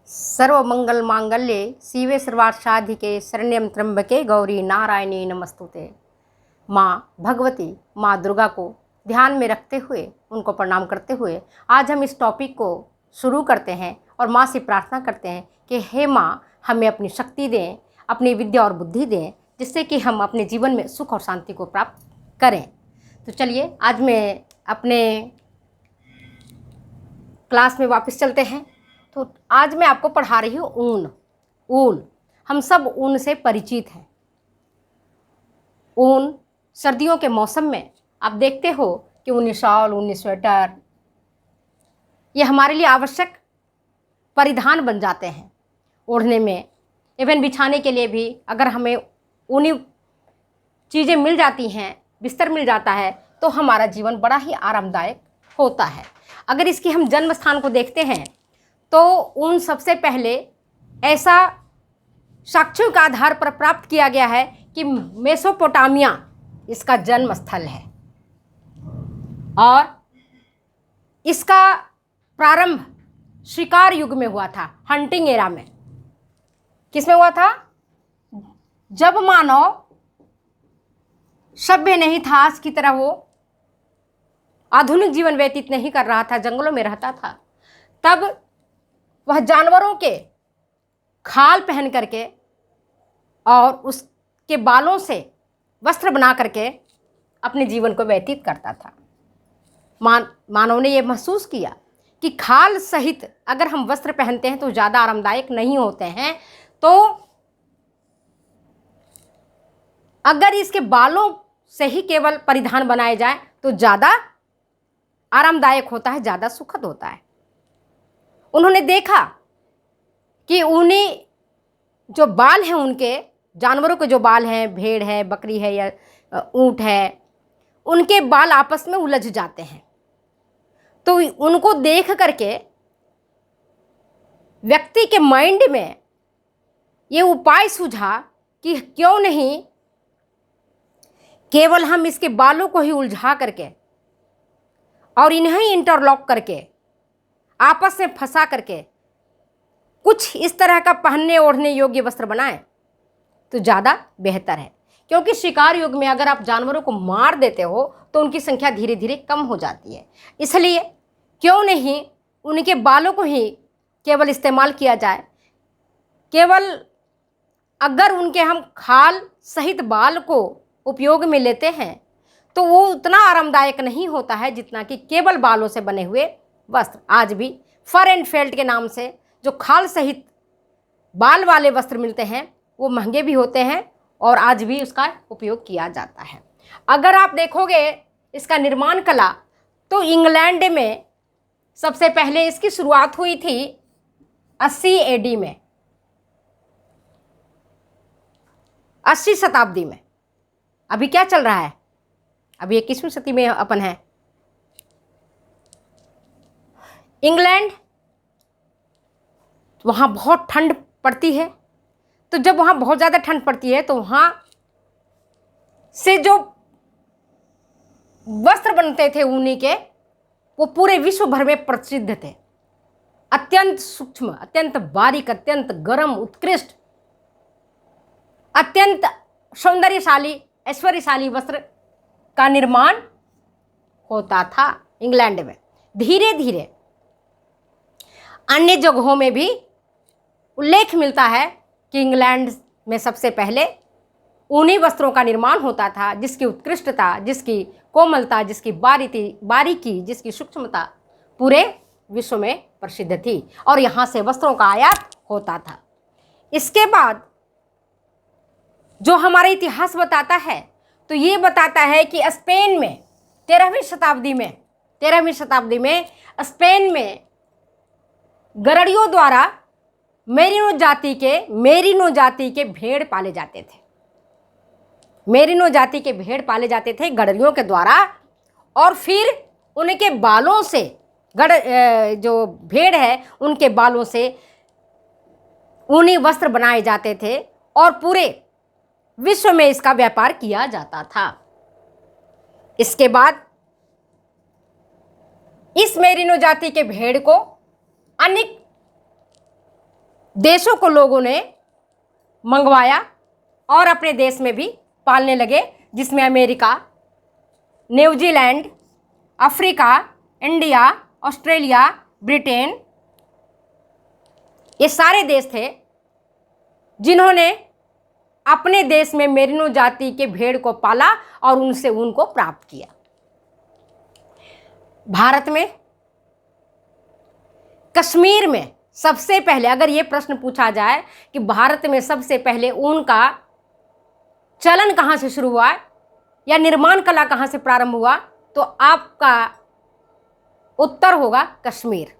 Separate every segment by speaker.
Speaker 1: सर्वमंगल मांगल्ये शिवे सर्वार्थ साधिके शरण्यं त्र्यंबके गौरी नारायणी नमस्तुते। माँ भगवती माँ दुर्गा को ध्यान में रखते हुए, उनको प्रणाम करते हुए आज हम इस टॉपिक को शुरू करते हैं और माँ से प्रार्थना करते हैं कि हे माँ, हमें अपनी शक्ति दें, अपनी विद्या और बुद्धि दें, जिससे कि हम अपने जीवन में सुख और शांति को प्राप्त करें। तो चलिए आज मैं अपने क्लास में वापस चलते हैं। तो आज मैं आपको पढ़ा रही हूँ ऊन। हम सब ऊन से परिचित हैं। ऊन सर्दियों के मौसम में आप देखते हो कि ऊनी शॉल, ऊनी स्वेटर ये हमारे लिए आवश्यक परिधान बन जाते हैं ओढ़ने में। इवन बिछाने के लिए भी अगर हमें ऊनी चीज़ें मिल जाती हैं, बिस्तर मिल जाता है, तो हमारा जीवन बड़ा ही आरामदायक होता है। अगर इसकी हम जन्म स्थान को देखते हैं तो ऊन सबसे पहले ऐसा साक्ष्यों के आधार पर प्राप्त किया गया है कि मेसोपोटामिया इसका जन्म स्थल है और इसका प्रारंभ शिकार युग में हुआ था, हंटिंग एरा में। किसमें हुआ था? जब मानव सभ्य नहीं था, आज की तरह वो आधुनिक जीवन व्यतीत नहीं कर रहा था, जंगलों में रहता था, तब वह जानवरों के खाल पहन करके और उसके बालों से वस्त्र बना करके अपने जीवन को व्यतीत करता था। मानव ने यह महसूस किया कि खाल सहित अगर हम वस्त्र पहनते हैं तो ज़्यादा आरामदायक नहीं होते हैं, तो अगर इसके बालों से ही केवल परिधान बनाए जाए तो ज़्यादा आरामदायक होता है, ज़्यादा सुखद होता है। उन्होंने देखा कि ऊनी जो बाल हैं, उनके जानवरों के जो बाल हैं, भेड़ है, बकरी है या ऊँट है, उनके बाल आपस में उलझ जाते हैं। तो उनको देख करके व्यक्ति के माइंड में ये उपाय सूझा कि क्यों नहीं केवल हम इसके बालों को ही उलझा करके और इन्हें इंटरलॉक करके आपस में फंसा करके कुछ इस तरह का पहनने ओढ़ने योग्य वस्त्र बनाएं तो ज़्यादा बेहतर है। क्योंकि शिकार युग में अगर आप जानवरों को मार देते हो तो उनकी संख्या धीरे धीरे कम हो जाती है। इसलिए क्यों नहीं उनके बालों को ही केवल इस्तेमाल किया जाए। केवल अगर उनके हम खाल सहित बाल को उपयोग में लेते हैं तो वो उतना आरामदायक नहीं होता है जितना कि केवल बालों से बने हुए वस्त्र। आज भी फर एंड फेल्ट के नाम से जो खाल सहित बाल वाले वस्त्र मिलते हैं वो महंगे भी होते हैं और आज भी उसका उपयोग किया जाता है। अगर आप देखोगे इसका निर्माण कला, तो इंग्लैंड में सबसे पहले इसकी शुरुआत हुई थी 80 एडी में, 80 शताब्दी में। अभी क्या चल रहा है? अभी 21वीं सदी में अपन है। इंग्लैंड, वहाँ बहुत ठंड पड़ती है, तो जब वहाँ बहुत ज़्यादा ठंड पड़ती है तो वहाँ से जो वस्त्र बनते थे ऊनी के, वो पूरे विश्व भर में प्रसिद्ध थे। अत्यंत सूक्ष्म, अत्यंत बारीक, अत्यंत गर्म, उत्कृष्ट, अत्यंत सौंदर्यशाली, ऐश्वर्यशाली वस्त्र का निर्माण होता था इंग्लैंड में। धीरे धीरे अन्य जगहों में भी उल्लेख मिलता है कि इंग्लैंड में सबसे पहले ऊनी वस्त्रों का निर्माण होता था, जिसकी उत्कृष्टता, जिसकी कोमलता, जिसकी बारीकी, जिसकी सूक्ष्मता पूरे विश्व में प्रसिद्ध थी और यहाँ से वस्त्रों का आयात होता था। इसके बाद जो हमारा इतिहास बताता है तो ये बताता है कि स्पेन में 13वीं शताब्दी में स्पेन में गरड़ियों द्वारा मेरिनो जाति के भेड़ पाले जाते थे। मेरिनो जाति के भेड़ पाले जाते थे गड़रियों के द्वारा, और फिर उनके बालों से जो भेड़ है उनके बालों से ऊनी वस्त्र बनाए जाते थे और पूरे विश्व में इसका व्यापार किया जाता था। इसके बाद इस मेरिनो जाति के भेड़ को अनेक देशों को लोगों ने मंगवाया और अपने देश में भी पालने लगे, जिसमें America, New Zealand, Africa, India, Australia, Britain, ये सारे देश थे जिन्होंने अपने देश में मेरिनो जाति के भेड़ को पाला और उनसे ऊन को प्राप्त किया। भारत में कश्मीर में सबसे पहले, अगर ये प्रश्न पूछा जाए कि भारत में सबसे पहले ऊन का चलन कहाँ से शुरू हुआ या निर्माण कला कहाँ से प्रारंभ हुआ, तो आपका उत्तर होगा कश्मीर।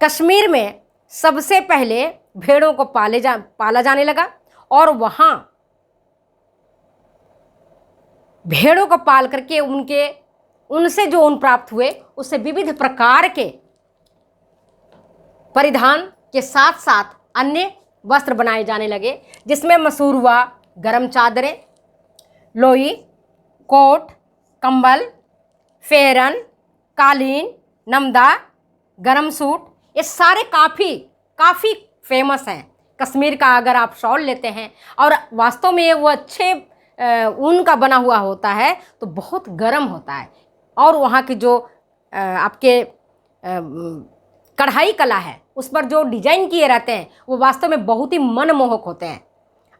Speaker 1: कश्मीर में सबसे पहले भेड़ों को पाला जाने लगा और वहाँ भेड़ों को पाल करके उनसे जो ऊन प्राप्त हुए उससे विविध प्रकार के परिधान के साथ साथ अन्य वस्त्र बनाए जाने लगे, जिसमें मशहूर हुआ गरम चादरें, लोई, कोट, कंबल, फेरन, कालीन, नमदा, गरम सूट। ये सारे काफ़ी फेमस हैं। कश्मीर का अगर आप शॉल लेते हैं और वास्तव में वो अच्छे ऊन का बना हुआ होता है तो बहुत गर्म होता है, और वहाँ की जो आपके कढ़ाई कला है उस पर जो डिजाइन किए रहते हैं वो वास्तव में बहुत ही मनमोहक होते हैं।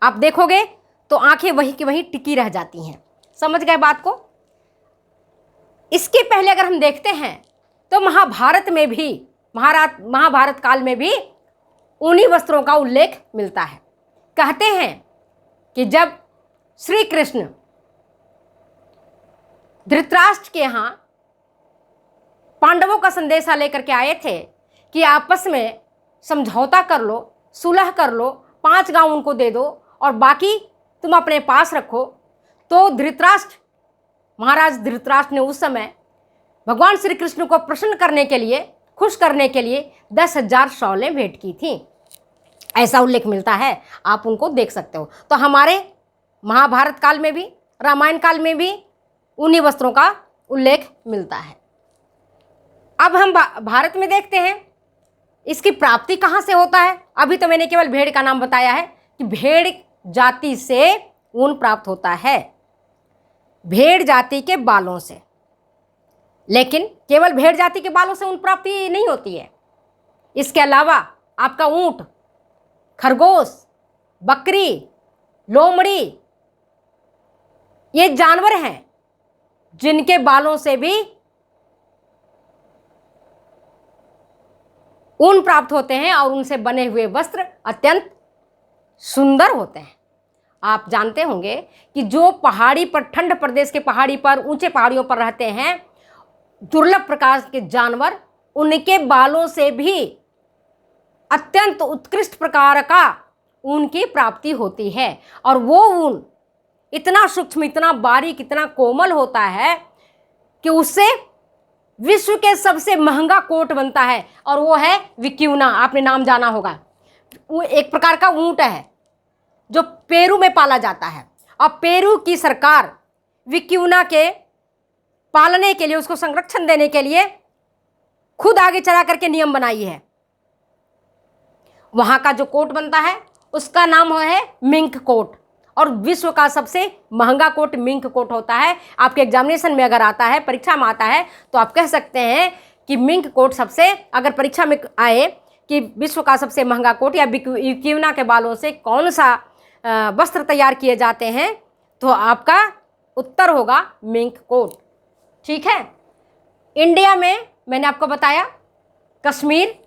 Speaker 1: आप देखोगे तो आंखें वहीं की वहीं टिकी रह जाती हैं। समझ गए बात को? इसके पहले अगर हम देखते हैं तो महाभारत काल में भी ऊनी वस्त्रों का उल्लेख मिलता है। कहते हैं कि जब श्री कृष्ण धृतराष्ट्र के यहाँ पांडवों का संदेशा लेकर के आए थे कि आपस में समझौता कर लो, सुलह कर लो, 5 गांव उनको दे दो और बाकी तुम अपने पास रखो, तो महाराज धृतराष्ट्र ने उस समय भगवान श्री कृष्ण को प्रसन्न करने के लिए, खुश करने के लिए 10,000 शॉलें भेंट की थी। ऐसा उल्लेख मिलता है, आप उनको देख सकते हो। तो हमारे महाभारत काल में भी, रामायण काल में भी ऊनी वस्त्रों का उल्लेख मिलता है। अब हम भारत में देखते हैं इसकी प्राप्ति कहाँ से होता है। अभी तो मैंने केवल भेड़ का नाम बताया है कि भेड़ जाति से ऊन प्राप्त होता है, भेड़ जाति के बालों से। लेकिन केवल भेड़ जाति के बालों से ऊन प्राप्ति नहीं होती है। इसके अलावा आपका ऊंट, खरगोश, बकरी, लोमड़ी, ये जानवर हैं जिनके बालों से भी ऊन प्राप्त होते हैं और उनसे बने हुए वस्त्र अत्यंत सुंदर होते हैं। आप जानते होंगे कि जो पहाड़ी पर, ठंड प्रदेश के पहाड़ी पर, ऊंचे पहाड़ियों पर रहते हैं दुर्लभ प्रकार के जानवर, उनके बालों से भी अत्यंत उत्कृष्ट प्रकार का ऊन की प्राप्ति होती है। और वो ऊन इतना सूक्ष्म, इतना बारीक, इतना कोमल होता है कि उससे विश्व के सबसे महंगा कोट बनता है, और वो है विक्यूना। आपने नाम जाना होगा। वो एक प्रकार का ऊंट है जो पेरू में पाला जाता है, और पेरू की सरकार विक्यूना के पालने के लिए, उसको संरक्षण देने के लिए खुद आगे चला करके नियम बनाई है। वहां का जो कोट बनता है उसका नाम है मिंक कोट, और विश्व का सबसे महंगा कोट मिंक कोट होता है। आपके एग्जामिनेशन में अगर आता है, परीक्षा में आता है, तो आप कह सकते हैं कि मिंक कोट सबसे, अगर परीक्षा में आए कि विश्व का सबसे महंगा कोट या विक्यूना के बालों से कौन सा वस्त्र तैयार किए जाते हैं, तो आपका उत्तर होगा मिंक कोट। ठीक है। इंडिया में मैंने आपको बताया कश्मीर,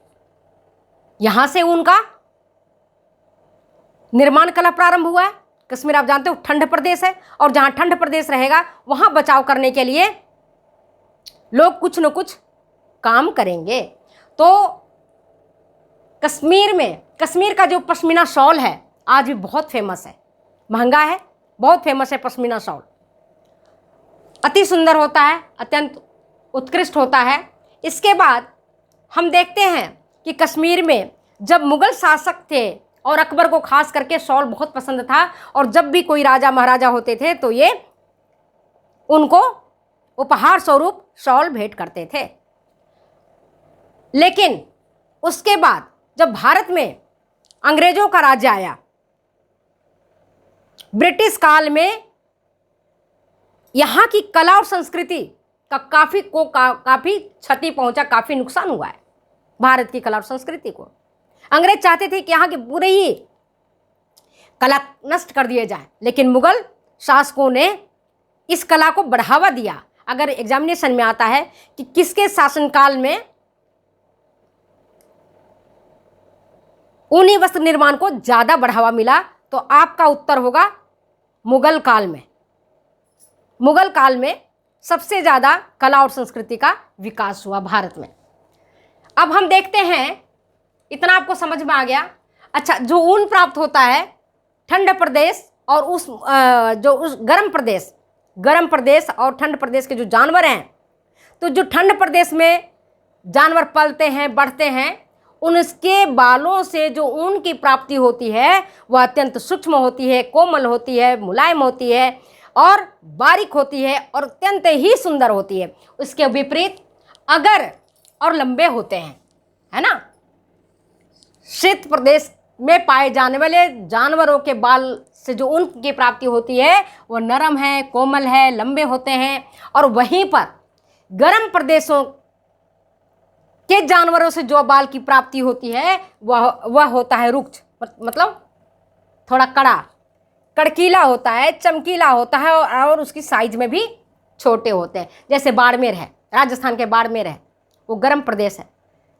Speaker 1: यहां से ऊन का निर्माण कला प्रारंभ हुआ है। कश्मीर आप जानते हो ठंड प्रदेश है, और जहां ठंड प्रदेश रहेगा वहां बचाव करने के लिए लोग कुछ न कुछ काम करेंगे। तो कश्मीर का जो पश्मीना शॉल है आज भी बहुत फेमस है, महंगा है, बहुत फेमस है। पश्मीना शॉल अति सुंदर होता है, अत्यंत उत्कृष्ट होता है। इसके बाद हम देखते हैं कि कश्मीर में जब मुगल शासक थे, और अकबर को खास करके शॉल बहुत पसंद था, और जब भी कोई राजा महाराजा होते थे तो ये उनको उपहार स्वरूप शॉल भेंट करते थे। लेकिन उसके बाद जब भारत में अंग्रेजों का राज्य आया। ब्रिटिश काल में यहाँ की कला और संस्कृति का काफ़ी क्षति पहुंचा, काफ़ी नुकसान हुआ है भारत की कला और संस्कृति को। अंग्रेज चाहते थे कि यहाँ की पूरी ही कला नष्ट कर दिए जाए, लेकिन मुगल शासकों ने इस कला को बढ़ावा दिया। अगर एग्जामिनेशन में आता है कि किसके शासनकाल में ऊनी वस्त्र निर्माण को ज़्यादा बढ़ावा मिला, तो आपका उत्तर होगा मुगल काल में। मुगल काल में सबसे ज़्यादा कला और संस्कृति का विकास हुआ भारत में। अब हम देखते हैं, इतना आपको समझ में आ गया। अच्छा, जो ऊन प्राप्त होता है ठंड प्रदेश और उस गर्म प्रदेश और ठंड प्रदेश के जो जानवर हैं, तो जो ठंड प्रदेश में जानवर पलते हैं, बढ़ते हैं, उनके बालों से जो ऊन की प्राप्ति होती है वह अत्यंत सूक्ष्म होती है, कोमल होती है, मुलायम होती है और बारीक होती है और अत्यंत ही सुंदर होती है। उसके विपरीत अगर और लंबे होते हैं, है ना। शीत प्रदेश में पाए जाने वाले जानवरों के बाल से जो ऊन की प्राप्ति होती है वो नरम है, कोमल है, लंबे होते हैं। और वहीं पर गर्म प्रदेशों के जानवरों से जो बाल की प्राप्ति होती है वह होता है रुक्ष, मतलब थोड़ा कड़कीला होता है, चमकीला होता है और उसकी साइज में भी छोटे होते हैं। जैसे बाड़मेर है, राजस्थान के बाड़मेर है, वो गर्म प्रदेश है।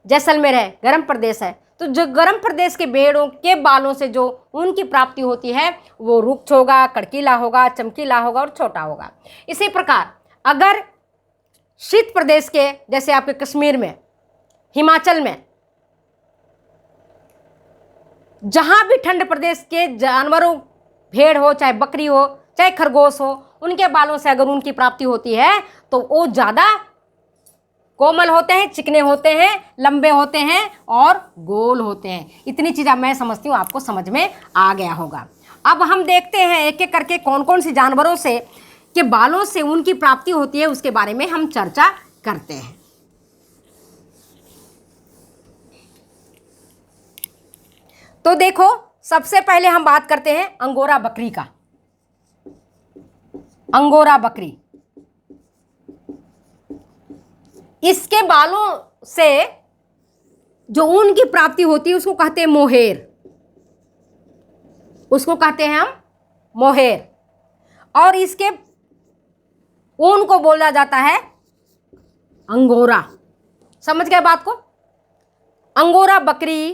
Speaker 1: जैसलमेर है, गर्म प्रदेश है। तो जो गर्म प्रदेश के भेड़ों के बालों से जो ऊन की प्राप्ति होती है वो रुक्ष होगा, कड़कीला होगा, चमकीला होगा और छोटा होगा। इसी प्रकार अगर शीत प्रदेश के, जैसे आपके कश्मीर में, हिमाचल में, जहां भी ठंड प्रदेश के जानवरों, भेड़ हो चाहे बकरी हो चाहे खरगोश हो, उनके बालों से अगर उनकी प्राप्ति होती है तो वो ज़्यादा कोमल होते हैं, चिकने होते हैं, लंबे होते हैं और गोल होते हैं। इतनी चीज़ मैं समझती हूँ आपको समझ में आ गया होगा। अब हम देखते हैं एक एक करके कौन कौन सी जानवरों से के बालों से ऊन की प्राप्ति होती है, उसके बारे में हम चर्चा करते हैं। तो देखो, सबसे पहले हम बात करते हैं अंगोरा बकरी का। अंगोरा बकरी, इसके बालों से जो ऊन की प्राप्ति होती है उसको कहते हैं मोहेर। उसको कहते हैं हम मोहेर। और इसके ऊन को बोला जाता है अंगोरा। समझ गए बात को। अंगोरा बकरी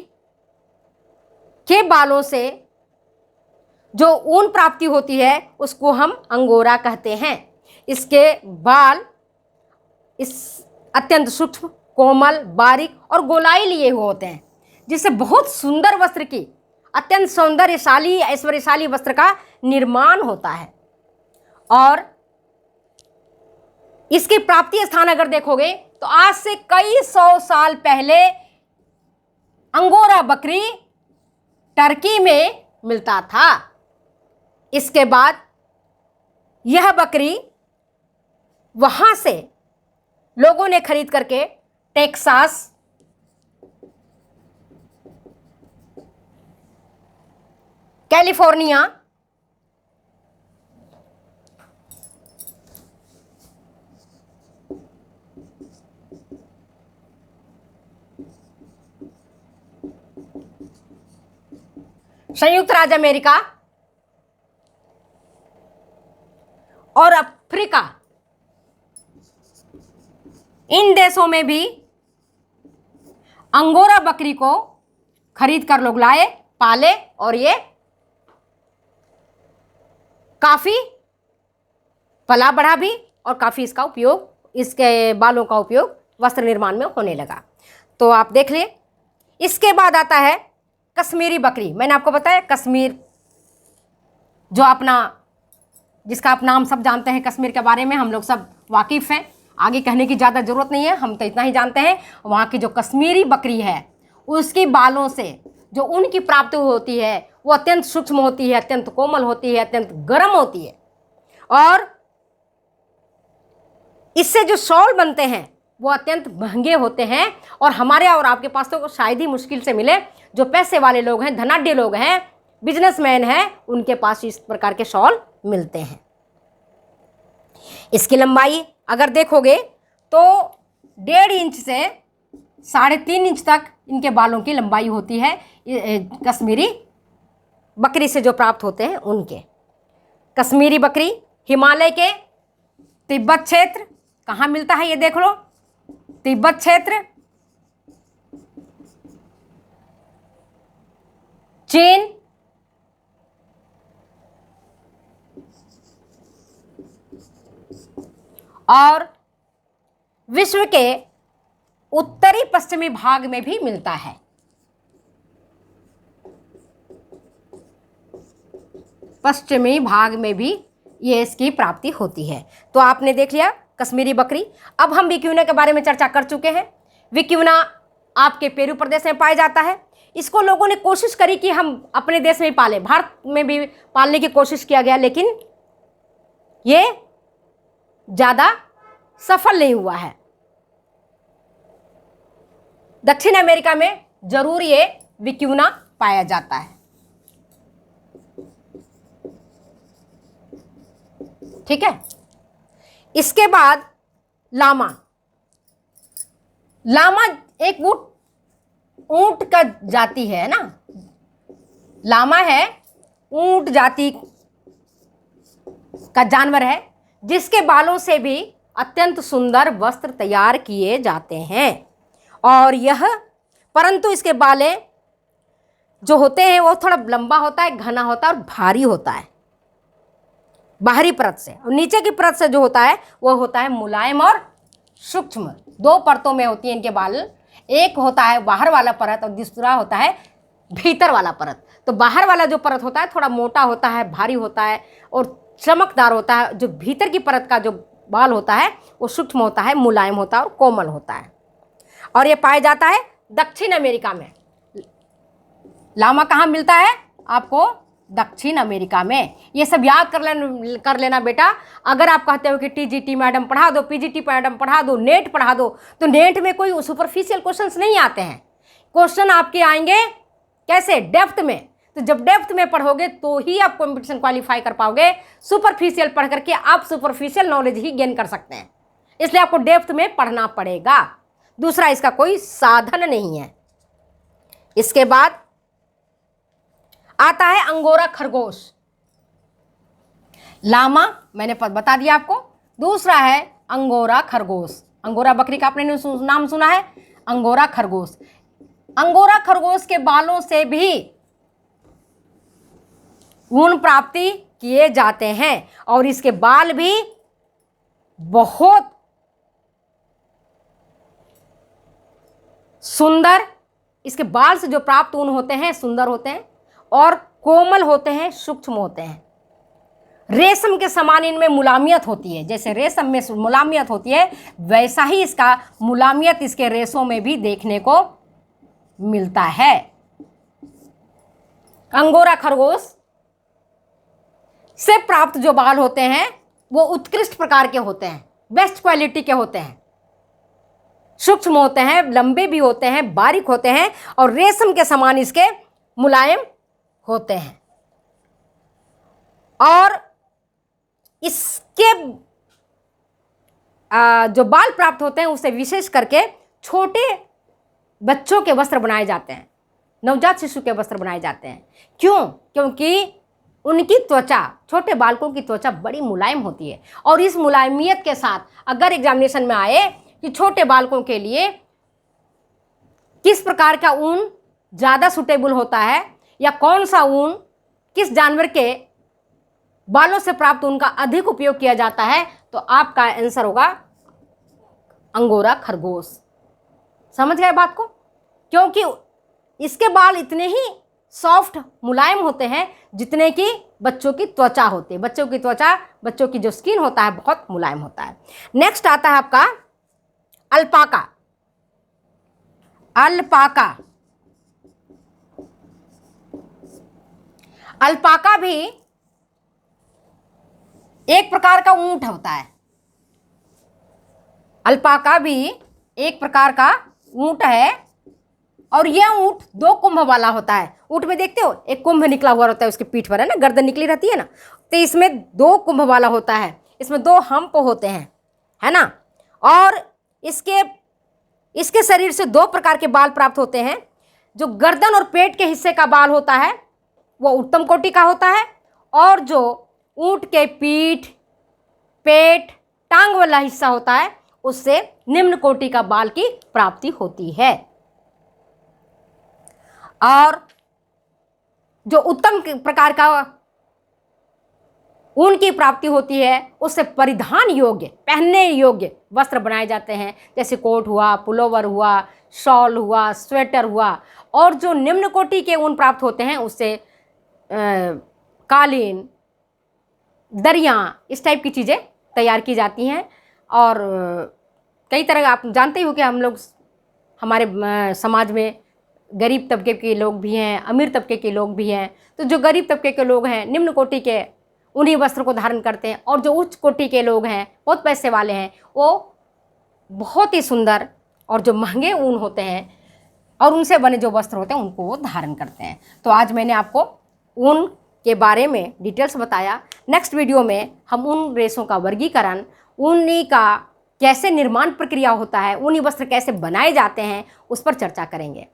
Speaker 1: के बालों से जो ऊन प्राप्ति होती है उसको हम अंगोरा कहते हैं। इसके बाल अत्यंत सूक्ष्म, कोमल, बारीक और गोलाई लिए हुए होते हैं, जिससे बहुत सुंदर वस्त्र की, अत्यंत सौंदर्यशाली, ऐश्वर्यशाली वस्त्र का निर्माण होता है। और इसकी प्राप्ति स्थान अगर देखोगे तो आज से कई 100 साल पहले अंगोरा बकरी टर्की में मिलता था। इसके बाद यह बकरी वहां से लोगों ने खरीद करके टेक्सास, कैलिफोर्निया, संयुक्त राज्य अमेरिका और अफ्रीका, इन देशों में भी अंगोरा बकरी को खरीद कर लोग लाए, पाले और ये काफी पला बढ़ा भी और काफी इसका उपयोग, इसके बालों का उपयोग वस्त्र निर्माण में होने लगा। तो आप देख लिए। इसके बाद आता है कश्मीरी बकरी। मैंने आपको बताया कश्मीर, जो अपना, जिसका आप नाम सब जानते हैं, कश्मीर के बारे में हम लोग सब वाकिफ़ हैं, आगे कहने की ज़्यादा ज़रूरत नहीं है, हम तो इतना ही जानते हैं। वहाँ की जो कश्मीरी बकरी है उसके बालों से जो ऊन की प्राप्ति होती है वो अत्यंत सूक्ष्म होती है, अत्यंत कोमल होती है, अत्यंत गर्म होती है। और इससे जो शॉल बनते हैं वो अत्यंत महंगे होते हैं और हमारे और आपके पास तो शायद ही मुश्किल से मिले। जो पैसे वाले लोग हैं, धनाढ्य लोग हैं, बिजनेसमैन हैं, उनके पास इस प्रकार के शॉल मिलते हैं। इसकी लंबाई अगर देखोगे तो 1.5 इंच से 3.5 इंच तक इनके बालों की लंबाई होती है, कश्मीरी बकरी से जो प्राप्त होते हैं उनके। कश्मीरी बकरी हिमालय के तिब्बत क्षेत्र, कहाँ मिलता है ये देख लो, तिब्बत क्षेत्र, चीन, और विश्व के उत्तरी पश्चिमी भाग में भी मिलता है। पश्चिमी भाग में भी ये इसकी प्राप्ति होती है। तो आपने देख लिया कश्मीरी बकरी। अब हम विक्यूना के बारे में चर्चा कर चुके हैं। विक्यूना आपके पेरू प्रदेश में पाया जाता है। इसको लोगों ने कोशिश करी कि हम अपने देश में ही पालें, भारत में भी पालने की कोशिश किया गया, लेकिन ये ज़्यादा सफल नहीं हुआ है। दक्षिण अमेरिका में जरूर ये विक्यूना पाया जाता है। ठीक है। इसके बाद लामा। लामा एक ऊंट का जाति है ना, लामा है ऊंट जाति का जानवर है, जिसके बालों से भी अत्यंत सुंदर वस्त्र तैयार किए जाते हैं। और यह परंतु इसके बालें जो होते हैं वो थोड़ा लंबा होता है, घना होता है और भारी होता है बाहरी परत से, और नीचे की परत से जो होता है वो होता है मुलायम और सूक्ष्म। 2 परतों में होती है इनके बाल, एक होता है बाहर वाला परत और दूसरा होता है भीतर वाला परत। तो बाहर वाला जो परत होता है थोड़ा मोटा होता है, भारी होता है और चमकदार होता है। जो भीतर की परत का जो बाल होता है वो सूक्ष्म होता है, मुलायम होता है और कोमल होता है। और ये पाया जाता है दक्षिण अमेरिका में। लामा कहाँ मिलता है आपको? दक्षिण अमेरिका में। ये सब याद कर लेना बेटा। अगर आप कहते हो कि टीजीटी मैडम पढ़ा दो, पीजीटी मैडम पढ़ा दो, नेट पढ़ा दो, तो नेट में कोई सुपरफिशियल क्वेश्चंस नहीं आते हैं। क्वेश्चन आपके आएंगे कैसे? डेप्थ में। तो जब डेप्थ में पढ़ोगे तो ही आप कंपटीशन क्वालिफाई कर पाओगे। सुपरफिशियल पढ़ करके आप सुपरफिशियल नॉलेज ही गेन कर सकते हैं, इसलिए आपको डेप्थ में पढ़ना पड़ेगा। दूसरा इसका कोई साधन नहीं है। इसके बाद आता है अंगोरा खरगोश। लामा मैंने बता दिया आपको। दूसरा है अंगोरा खरगोश। अंगोरा बकरी का आपने नाम सुना है, अंगोरा खरगोश। अंगोरा खरगोश के बालों से भी ऊन प्राप्ति किए जाते हैं और इसके बाल भी बहुत सुंदर, इसके बाल से जो प्राप्त ऊन होते हैं सुंदर होते हैं और कोमल होते हैं, सूक्ष्म होते हैं। रेशम के समान इनमें मुलायमियत होती है। जैसे रेशम में मुलायमियत होती है वैसा ही इसका मुलायमियत इसके रेशों में भी देखने को मिलता है। अंगोरा खरगोश से प्राप्त जो बाल होते हैं वो उत्कृष्ट प्रकार के होते हैं, बेस्ट क्वालिटी के होते हैं, सूक्ष्म होते हैं, लंबे भी होते हैं, बारीक होते हैं और रेशम के समान इसके मुलायम होते हैं। और इसके जो बाल प्राप्त होते हैं उससे विशेष करके छोटे बच्चों के वस्त्र बनाए जाते हैं, नवजात शिशु के वस्त्र बनाए जाते हैं। क्यों? क्योंकि उनकी त्वचा, छोटे बालकों की त्वचा बड़ी मुलायम होती है और इस मुलायमियत के साथ अगर एग्जामिनेशन में आए कि छोटे बालकों के लिए किस प्रकार का ऊन ज़्यादा सूटेबल होता है या कौन सा ऊन किस जानवर के बालों से प्राप्त ऊन का अधिक उपयोग किया जाता है, तो आपका आंसर होगा अंगोरा खरगोश। समझ गए बात को? क्योंकि इसके बाल इतने ही सॉफ्ट मुलायम होते हैं जितने कि बच्चों की त्वचा होती है। बच्चों की त्वचा, बच्चों की जो स्किन होता है बहुत मुलायम होता है। नेक्स्ट आता है आपका अल्पाका। अल्पाका, अल्पाका भी एक प्रकार का ऊंट होता है। अल्पाका भी एक प्रकार का ऊंट है और यह ऊंट 2 कुंभ वाला होता है। ऊंट में देखते हो एक कुंभ निकला हुआ रहता है उसके पीठ पर, है ना, गर्दन निकली रहती है ना, तो इसमें 2 कुंभ वाला होता है, इसमें 2 हम्प होते हैं, है ना। और इसके शरीर से 2 प्रकार के बाल प्राप्त होते हैं। जो गर्दन और पेट के हिस्से का बाल होता है वो उत्तम कोटि का होता है, और जो ऊंट के पीठ, पेट, टांग वाला हिस्सा होता है उससे निम्न कोटि का बाल की प्राप्ति होती है। और जो उत्तम प्रकार का ऊन की प्राप्ति होती है उससे परिधान योग्य, पहनने योग्य वस्त्र बनाए जाते हैं, जैसे कोट हुआ, पुलोवर हुआ, शॉल हुआ, स्वेटर हुआ। और जो निम्न कोटि के ऊन प्राप्त होते हैं उससे कालीन, दरियाँ, इस टाइप की चीज़ें तैयार की जाती हैं। और कई तरह, आप जानते ही हो कि हम लोग, हमारे समाज में गरीब तबके के लोग भी हैं, अमीर तबके के लोग भी हैं। तो जो गरीब तबके के लोग हैं निम्न कोटि के उन्हीं वस्त्र को धारण करते हैं, और जो उच्च कोटि के लोग हैं, बहुत पैसे वाले हैं, वो बहुत ही सुंदर और जो महंगे ऊन होते हैं और उनसे बने जो वस्त्र होते हैं उनको वो धारण करते हैं। तो आज मैंने आपको ऊन के बारे में डिटेल्स बताया। नेक्स्ट वीडियो में हम ऊन रेशों का वर्गीकरण, ऊनी का कैसे निर्माण प्रक्रिया होता है, ऊनी वस्त्र कैसे बनाए जाते हैं, उस पर चर्चा करेंगे।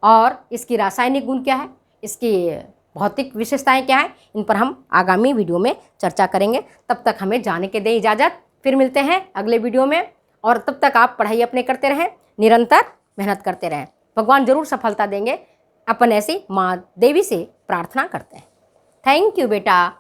Speaker 1: और इसकी रासायनिक गुण क्या है, इसकी भौतिक विशेषताएं क्या हैं, इन पर हम आगामी वीडियो में चर्चा करेंगे। तब तक हमें जाने के दें इजाज़त, फिर मिलते हैं अगले वीडियो में। और तब तक आप पढ़ाई अपने करते रहें, निरंतर मेहनत करते रहें, भगवान जरूर सफलता देंगे। अपन ऐसी माँ देवी से प्रार्थना करते हैं। थैंक यू बेटा।